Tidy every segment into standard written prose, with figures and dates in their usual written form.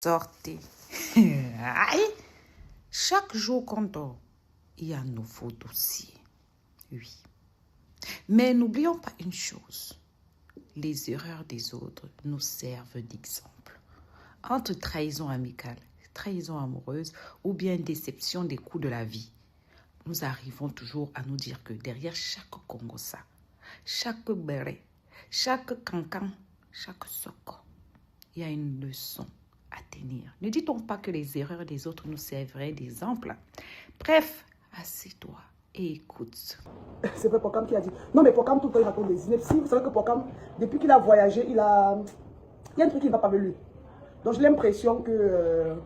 Sortez. Aïe. Chaque jour qu'on dort, il y a un nouveau dossier. Oui. Mais n'oublions pas une chose. Les erreurs des autres nous servent d'exemple. Entre trahison amicale, trahison amoureuse ou bien déception des coups de la vie, nous arrivons toujours à nous dire que derrière chaque Congossa, chaque béret, chaque cancan, chaque soko, il y a une leçon à tenir. Ne dit-on pas que les erreurs des autres nous serviraient d'exemple? Bref, assieds-toi et écoute. C'est vrai Pokam qui a dit. Non mais Pokam tout le temps il raconte des inepties. Vous savez que Pokam, depuis qu'il a voyagé, il y a un truc qui ne va pas avec lui. Donc j'ai l'impression que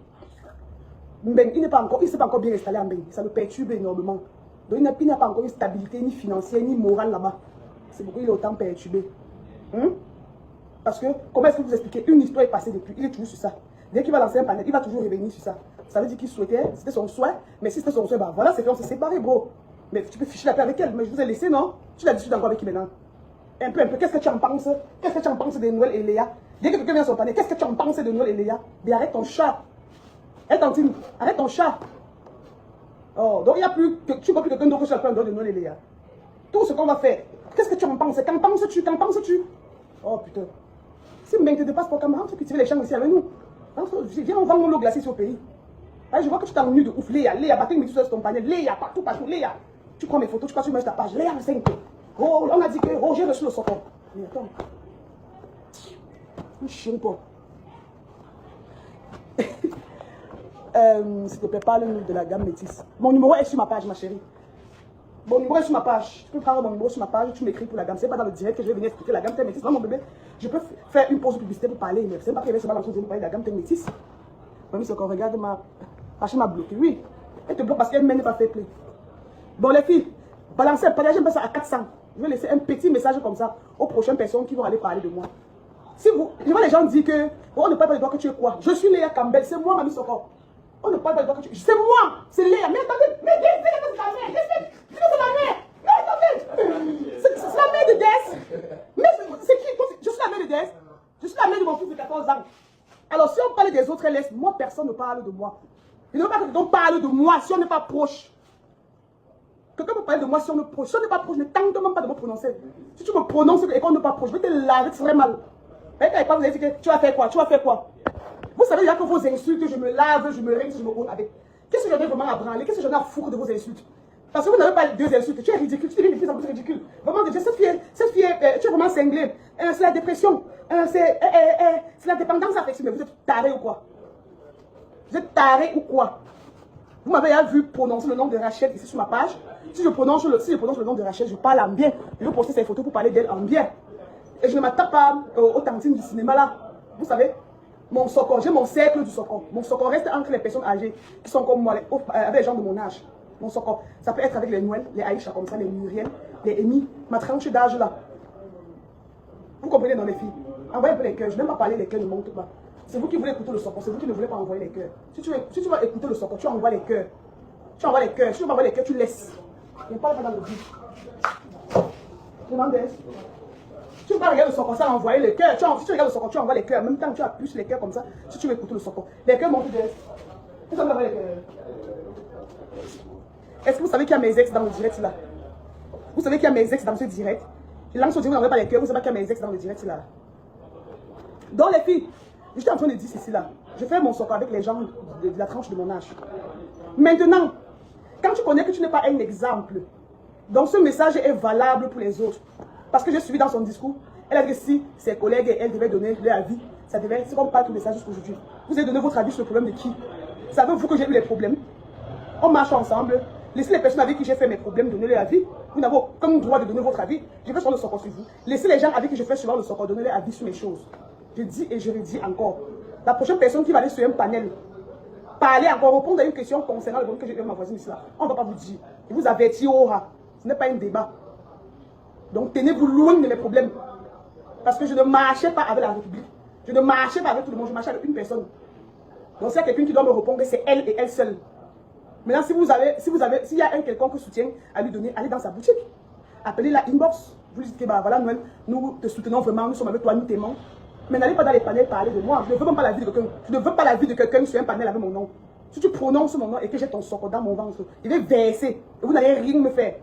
Mbeng, il ne s'est pas encore bien installé en Mbeng. Ça le perturbe énormément. Donc il n'a pas encore une stabilité ni financière ni morale là-bas. C'est pourquoi il est autant perturbé. Parce que, comment est-ce que vous expliquez? Une histoire est passée depuis, il est toujours sur ça. Dès qu'il va lancer un panel, il va toujours revenir sur ça. Ça veut dire qu'il souhaitait, c'était son souhait, mais si c'était son souhait, bah voilà, c'est fait, on s'est séparés, bro. Mais tu peux ficher la paix avec elle, mais je vous ai laissé, non? Tu l'as discuté encore avec qui maintenant? Un peu, qu'est-ce que tu en penses? Qu'est-ce que tu en penses de Noël et Léa? Dès que quelqu'un vient sur le panel, qu'est-ce que tu en penses de Noël et Léa? Mais arrête ton chat. Hé, Tantine, arrête ton chat. Oh, donc il n'y a plus, tu ne vois plus quelqu'un d'autre sur le panel de Noël et Léa. Tout ce qu'on va faire, qu'est-ce que tu en penses? Qu'en penses-tu? Qu'en penses-tu? Oh putain. Si Mbeng te dépasse pour Cameroun, tu cultives les champs ici avec nous. Viens, on vend mon lot glacé sur le pays. Là, je vois que tu t'ennuies de ouf. Léa, Batek me dit sur ton panel. Léa, partout, Léa. Tu prends mes photos, tu crois que tu mets sur ta page. Léa, le 5. Oh, on a dit que j'ai reçu le socon. Mais attends. Un chien, quoi. S'il te plaît, parle-nous de la gamme métisse. Mon numéro est sur ma page, ma chérie. Mon numéro est sur ma page. Tu peux prendre mon numéro sur ma page, tu m'écris pour la gamme. C'est pas dans le direct que je vais venir expliquer la gamme métisse. Non, mon bébé, je peux faire une pause de publicité pour parler. Mais c'est pas qu'il y avait dans de parler de la gamme métisse. Mamie, c'est qu'on regarde ma chaîne m'a bloqué. Oui, elle te bloque parce qu'elle-même n'est pas fait play. Bon, les filles, balancez, partagez ça à 400. Je vais laisser un petit message comme ça aux prochaines personnes qui vont aller parler de moi. Si vous, je vois les gens dire que on ne parle pas de toi que tu es quoi. Je suis Léa Campbell, c'est moi, Mamie Soko. On ne parle pas de toi que tu es. C'est moi, c'est Léa. Mais attendez, mais c'est la mère. C'est la mère. Mais attendez, c'est la mère de Des. Mais c'est qui? Je suis la mère de Des. Je suis la mère de mon fils de 14 ans. Alors si on parle des autres, laisse. Moi, personne ne parle de moi. Je ne veux pas que quelqu'un parle de moi si on n'est pas proche. Quelqu'un peut parler de moi si on est proche. Si on n'est pas proche, ne tente même pas de me prononcer. Si tu me prononces et qu'on n'est pas proche, je vais te laver très mal. Vous allez dire que tu vas faire quoi? Tu vas faire quoi? Vous savez déjà que vos insultes, je me lave, je me rince, je me roule avec. Qu'est-ce que j'en ai vraiment à branler? Qu'est-ce que j'en ai à foutre de vos insultes? Parce que vous n'avez pas deux insultes. Tu es ridicule, tu deviens de plus en plus ridicule. Vraiment, cette fille, tu es vraiment cinglée. C'est la dépression. C'est la dépendance affective. Mais vous êtes taré ou quoi? Vous êtes taré ou quoi? Vous m'avez vu prononcer le nom de Rachel ici sur ma page. Si je prononce le nom de Rachel, je parle en bien. Je vais poster ces photos pour parler d'elle en bien. Et je ne m'attaque pas aux tantines du cinéma là. Vous savez, mon socon, j'ai mon cercle du socon. Mon socon reste entre les personnes âgées qui sont comme moi, avec les gens de mon âge. Mon socon, ça peut être avec les Noël, les Aïcha comme ça, les Muriel, les Amy, ma tranche d'âge là. Vous comprenez dans les filles? Envoyez un peu les cœurs. Je ne vais même pas parler les cœurs, ne montent pas. C'est vous qui voulez écouter le socon, c'est vous qui ne voulez pas envoyer les cœurs. Si tu vas écouter le socon, tu envoies les cœurs. Tu envoies les cœurs. Si tu veux envoyer les cœurs, tu laisses. Je ne parle pas dans le vide. Demandez. Tu ne vas pas regarder le socon, ça envoyer les cœurs. Si tu regardes le socon, tu envoies les cœurs. En même temps, tu appuies les cœurs comme ça. Si tu veux écouter le socon. Les cœurs montent des. Tu vas envoyer les cœurs. Est-ce que vous savez qu'il y a mes ex dans le direct là? Vous savez qu'il y a mes ex dans ce direct? Je lance au direct, vous n'envoyez pas les cœurs. Vous savez qu'il y a mes ex dans le direct là. Donc les filles, j'étais en train de dire ceci là. Je fais mon socon avec les gens de la tranche de mon âge. Maintenant, quand tu connais que tu n'es pas un exemple, donc ce message est valable pour les autres. Parce que j'ai suivi dans son discours, elle a dit que si ses collègues et elle devaient donner leur avis, c'est comme pas tout le message jusqu'aujourd'hui. Vous avez donné votre avis sur le problème de qui? Savez-vous que j'ai eu les problèmes? On marche ensemble. Laissez les personnes avec qui j'ai fait mes problèmes donner leur avis. Vous n'avez aucun droit de donner votre avis. Je vais sur le socon sur vous. Laissez les gens avec qui je fais souvent le socon donner leur avis sur les choses. Je dis et je redis encore. La prochaine personne qui va aller sur un panel, parler encore, répondre à une question concernant le problème que j'ai eu avec ma voisine ici là, on ne va pas vous dire. Je vous avertis, ce n'est pas un débat. Donc tenez-vous loin de mes problèmes. Parce que je ne marchais pas avec la République. Je ne marchais pas avec tout le monde, je marchais avec une personne. Donc s'il y a quelqu'un qui doit me répondre, c'est elle et elle seule. Maintenant, s'il y a un quelconque soutien à lui donner, allez dans sa boutique. Appelez la inbox. Vous lui dites que bah, voilà, nous te soutenons vraiment, nous sommes avec toi, nous t'aimons. Mais n'allez pas dans les panels parler de moi. Je ne veux même pas la vie de quelqu'un. Je ne veux pas la vie de quelqu'un sur un panel avec mon nom. Si tu prononces mon nom et que j'ai ton socle dans mon ventre, il va verser. Et vous n'allez rien me faire.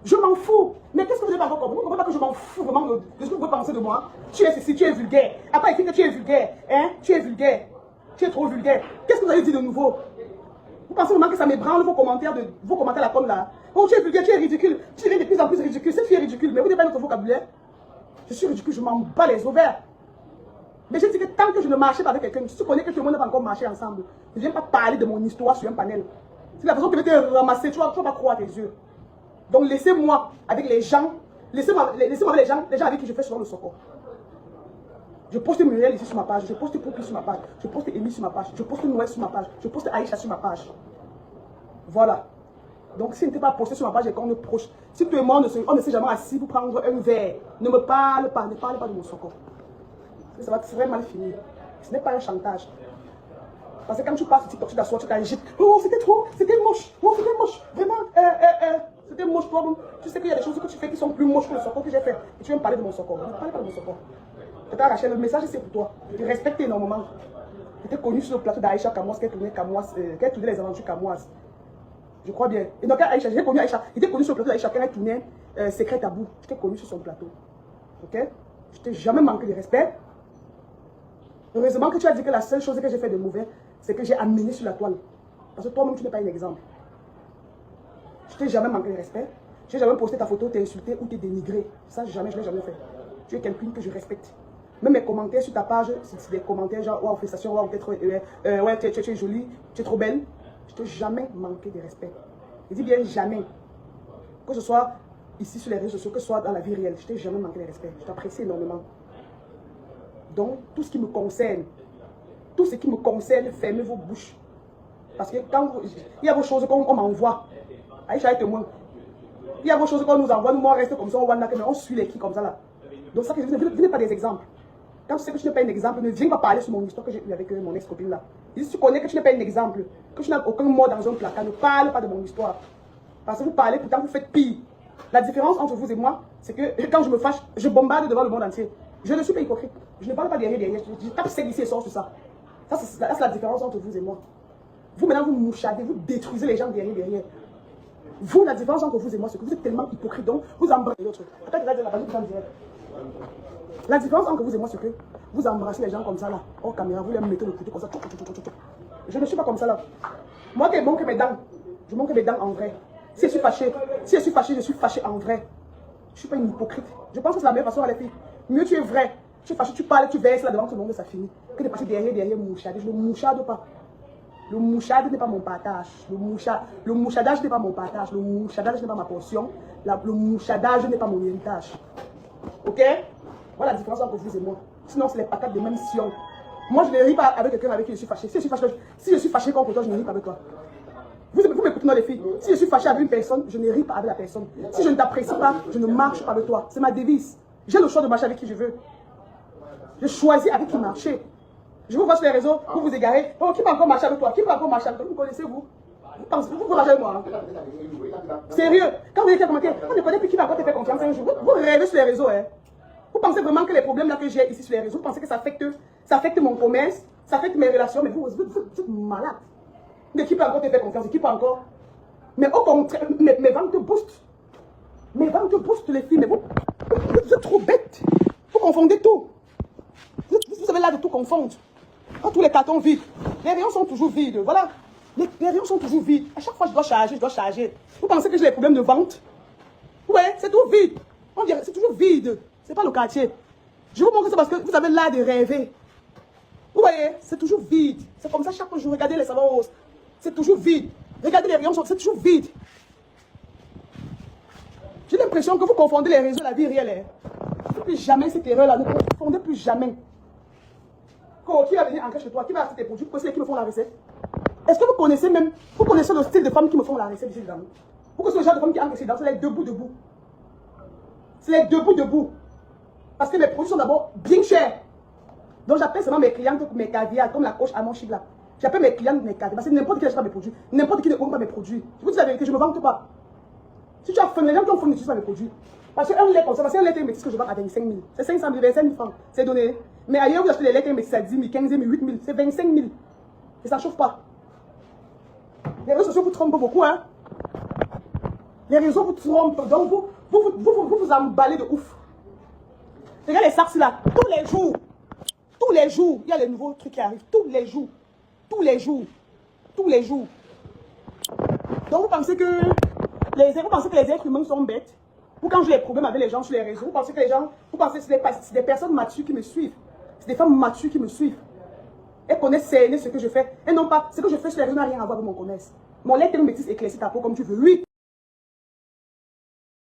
Je m'en fous. Mais qu'est-ce que vous avez pas compris? Vous ne comprenez pas que je m'en fous vraiment de ce que vous pouvez penser de moi? Tu es ceci, tu es vulgaire. Après, il dit que tu es vulgaire. Hein? Tu es vulgaire. Tu es trop vulgaire. Qu'est-ce que vous avez dit de nouveau? Vous pensez vraiment que ça m'ébranle vos commentaires là comme là? Oh, tu es vulgaire, tu es ridicule. Tu deviens de plus en plus ridicule. Cette fille est ridicule. Mais vous n'avez pas notre vocabulaire. Je suis ridicule, je m'en bats les ovaires. Mais je dis que tant que je ne marchais pas avec quelqu'un, si tu connais que tout le monde n'a pas encore marché ensemble, ne viens pas parler de mon histoire sur un panel. C'est la façon que tu vas te ramasser, tu vas pas croire tes yeux. Donc laissez-moi avec les gens, laissez-moi avec les gens avec qui je fais souvent le soco. Je poste Muriel ici sur ma page, je poste Poupie sur ma page, je poste Élie sur ma page, je poste Noël sur ma page, je poste Aïcha sur ma page. Voilà. Donc si n'était pas posté sur ma page et qu'on est proche, si toi et moi on ne s'est jamais assis pour prendre un verre, ne me parle pas, ne parle pas de mon soco. Ça va très mal finir. Ce n'est pas un chantage. Parce que quand tu passes sur TikTok, tu t'assois, tu t'agites. Oh, c'était trop, c'était moche. Oh, c'était moche. Vraiment, c'était moche. Toi, tu sais qu'il y a des choses que tu fais qui sont plus moches que le soco que j'ai fait. Et tu viens me parler de mon soco. Ne parle pas de mon soco. Rachel, le message c'est pour toi. Je te respecte énormément. J'étais connue sur le plateau d'Aïcha Kamoise qui a tourné les aventures Kamoise. Je crois bien. Et donc Aïcha, j'ai connu Aïcha. J'étais connue sur le plateau d'Aïcha quand elle tournait Secret Tabou. J'étais connue sur son plateau. Ok? Je t'ai jamais manqué de respect. Heureusement que tu as dit que la seule chose que j'ai fait de mauvais, c'est que j'ai amené sur la toile. Parce que toi-même, tu n'es pas un exemple. Je t'ai jamais manqué de respect. Je n'ai jamais posté ta photo, t'es insulté ou t'es dénigré. Ça, jamais, je ne l'ai jamais fait. Tu es quelqu'un que je respecte. Même mes commentaires sur ta page, c'est des commentaires genre, waouh, félicitations, waouh, ouais, tu es jolie, tu es trop belle. Je t'ai jamais manqué de respect. Je dis bien jamais. Que ce soit ici sur les réseaux sociaux, que ce soit dans la vie réelle, je t'ai jamais manqué de respect. Je t'apprécie énormément. Donc, tout ce qui me concerne, fermez vos bouches. Parce que quand il y a vos choses qu'on m'envoie, Aïcha est témoin. Il y a vos choses qu'on nous envoie, nous on reste comme ça, on suit les qui comme ça là. Donc, ça, venez pas des exemples. Quand tu sais que tu n'es pas un exemple, ne viens pas parler sur mon histoire que j'ai eue avec mon ex-copine là. Et si tu connais que tu n'es pas un exemple, que tu n'as aucun mot dans un placard, ne parle pas de mon histoire. Parce que vous parlez, pourtant vous faites pire. La différence entre vous et moi, c'est que quand je me fâche, je bombarde devant le monde entier. Je ne suis pas hypocrite. Je ne parle pas derrière. Je tape celle ici et sors sur ça. Ça, c'est la différence entre vous et moi. Vous, maintenant, vous mouchadez, vous détruisez les gens derrière. Vous, la différence entre vous et moi, c'est que vous êtes tellement hypocrite, donc vous embrassez l'autre. La différence entre vous et moi, c'est que vous embrassez les gens comme ça, là. Hors caméra, vous les mettez le couteau comme ça. Je ne suis pas comme ça, là. Moi, qui manque mes dents, je manque mes dents en vrai. Si je suis fâché, je suis fâché en vrai. Je ne suis pas une hypocrite. Je pense que c'est la meilleure façon à les filles. Mieux tu es vrai. Tu es fâché, tu parles, tu verses là devant tout le monde, ça finit. Que de passer derrière mouchader. Je ne mouchade pas. Le mouchade n'est pas mon partage. Le mouchadage n'est pas mon partage. Le mouchadage n'est pas ma portion. Le mouchadage n'est pas mon héritage. Ok? Voilà la différence entre vous et moi. Sinon, c'est les patates de même sion. Moi, je ne ris pas avec quelqu'un avec qui je suis fâché. Si je suis fâché contre toi, je ne ris pas avec toi. Vous m'écoutez, non, les filles. Si je suis fâché avec une personne, je ne ris pas avec la personne. Si je ne t'apprécie pas, je ne marche pas avec toi. C'est ma devise. J'ai le choix de marcher avec qui je veux. Je choisis avec qui marcher. Je vous vois sur les réseaux, vous vous égarez. Oh, qui va encore marcher avec toi? Qui va encore marcher avec toi? Vous me connaissez, vous? Vous marchez avec moi. Hein? Sérieux? Quand vous écrivez commentaire, on ne connaît plus qui va encore te faire confiance un jour. Vous rêvez sur les réseaux, hein? Vous pensez vraiment que les problèmes là que j'ai ici sur les réseaux, vous pensez que ça affecte mon commerce, ça affecte mes relations, mais vous êtes malade. Mais qui peut encore te faire confiance? Qui peut encore? Mais au contraire, mes ventes te boostent. Mes ventes te boostent, les filles. Mais vous êtes trop bêtes. Vous confondez tout. Vous avez l'air de tout confondre. Quand tous les cartons vides, les rayons sont toujours vides. Voilà. Les rayons sont toujours vides. À chaque fois, je dois charger. Vous pensez que j'ai des problèmes de vente? Ouais, c'est tout vide. On dirait, c'est toujours vide. C'est pas le quartier. Je vous montre que c'est parce que vous avez l'air de rêver. Vous voyez, c'est toujours vide. C'est comme ça chaque jour. Regardez les savons roses. C'est toujours vide. Regardez les rayons, c'est toujours vide. J'ai l'impression que vous confondez les réseaux et la vie réelle. Ne plus jamais cette erreur-là. Ne confondez plus jamais. Qui va venir ancrer chez toi? Qui va acheter tes produits? Pourquoi c'est qui me font la recette? Est-ce que vous connaissez le style de femmes qui me font la recette ici dedans? Pourquoi c'est le genre de femmes qui entrent ici dedans? C'est les debout. C'est les debout. Parce que mes produits sont d'abord bien chers. Donc j'appelle seulement mes clientes mes caviars, comme la coach à mon chic là. J'appelle mes clientes mes caviars. Parce que n'importe qui n'achète pas mes produits. N'importe qui ne compte pas mes produits. Je vous dis la vérité, je ne me vante pas. Si tu as faim, les gens qui ont faim n'utilisent pas mes produits. Parce qu'un lait comme ça, parce qu'un lait métis que je vends à 25 000, c'est 500 000, 25 000 francs, c'est donné. Mais ailleurs, vous achetez des laits métis à 10 000, 15 000, 8 000, c'est 25 000. Et ça ne chauffe pas. Les réseaux sociaux vous trompent beaucoup, hein. Les réseaux vous trompent, donc vous emballez de ouf. Regarde les sacs là, tous les jours, il y a les nouveaux trucs qui arrivent, tous les jours. Donc vous pensez que les êtres humains sont bêtes? Ou quand j'ai des problèmes avec les gens sur les réseaux, vous pensez que c'est des personnes matures qui me suivent. C'est des femmes matures qui me suivent. Elles connaissent ce que je fais. Et non pas, ce que je fais sur les réseaux n'a rien à voir avec mon connaisse. Mon lait métis éclaircit ta peau comme tu veux. Oui.